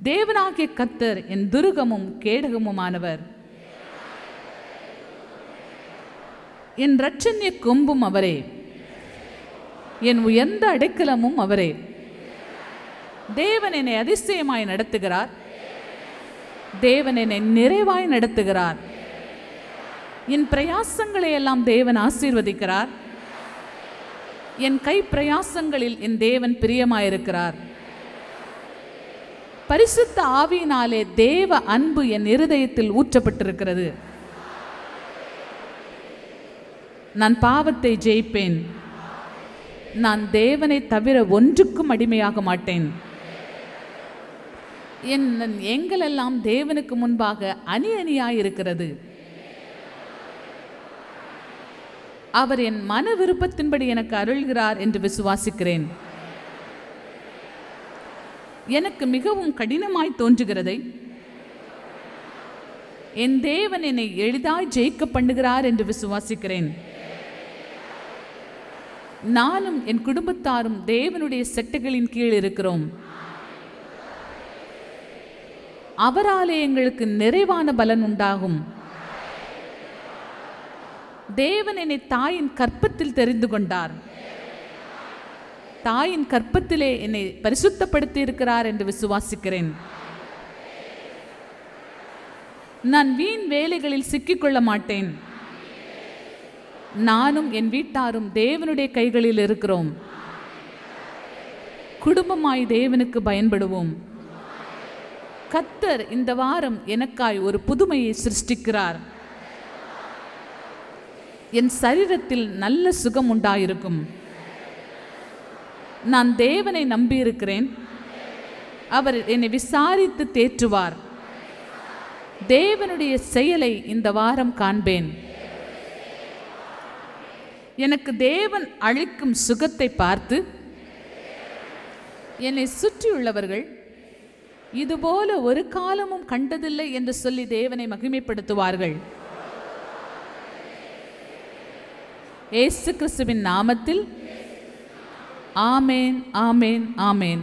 தேவனாகிய கர்த்தர் என் துருகமும் கேடகமுமானவர். என் இரட்சண்ய கொம்பும் அவரே, என் உயர்ந்த அடைக்கலமும் அவரே. தேவன் என்னை அதிசயமாய் நடத்துகிறார். தேவன் என்னை நிறைவாய் நடத்துகிறார். என் பிரயாசங்களை எல்லாம் தேவன் ஆசீர்வதிக்கிறார். என் கை பிரயாசங்களில் என் தேவன் பிரியமாயிருக்கிறார். பரிசுத்த ஆவியினாலே தேவ அன்பு என் இருதயத்தில் ஊற்றப்பட்டிருக்கிறது. நான் பாவத்தை ஜெயிப்பேன். நான் தேவனை தவிர ஒன்றுக்கும் அடிமையாக மாட்டேன். என் எங்களெல்லாம் தேவனுக்கு முன்பாக அணி அணியாயிருக்கிறது. அவர் என் மன விருப்பத்தின்படி எனக்கு அருள்கிறார் என்று விசுவாசிக்கிறேன். எனக்கு மிகவும் கடினமாய் தோன்றுகிறதை என் தேவன் என்னை எளிதாய் ஜெயிக்க பண்ணுகிறார் என்று விசுவாசிக்கிறேன். நானும் என் குடும்பத்தாரும் தேவனுடைய செட்டைகளின் கீழ் இருக்கிறோம். அவராலே எங்களுக்கு நிறைவான பலன் உண்டாகும். தேவன் என்னை தாயின் கற்பத்தில் தெரிந்து கொண்டார். தாயின் கற்பத்திலே என்னை பரிசுத்தப்படுத்தி இருக்கிறார் என்று விசுவாசிக்கிறேன். நான் வீண் வேலைகளில் சிக்கிக்கொள்ள மாட்டேன். நானும் என் வீட்டாரும் தேவனுடைய கைகளில் இருக்கிறோம். குடும்பமாய் தேவனுக்கு பயன்படுவோம். கர்த்தர் இந்த வாரம் எனக்காய் ஒரு புதுமையை சிருஷ்டிக்கிறார். என் சரீரத்தில் நல்ல சுகம் உண்டாயிருக்கும். நான் தேவனை நம்பியிருக்கிறேன். அவர் என்னை விசாரித்து தேற்றுவார். தேவனுடைய செயலை இந்த வாரம் காண்பேன். எனக்கு தேவன் அளிக்கும் சுகத்தை பார்த்து என்னை சுற்றியுள்ளவர்கள் இதுபோல ஒரு காலமும் கண்டதில்லை என்று சொல்லி தேவனை மகிமைப்படுத்துவார்கள். இயேசு கிறிஸ்துவின் நாமத்தில் ஆமேன், ஆமேன், ஆமேன்.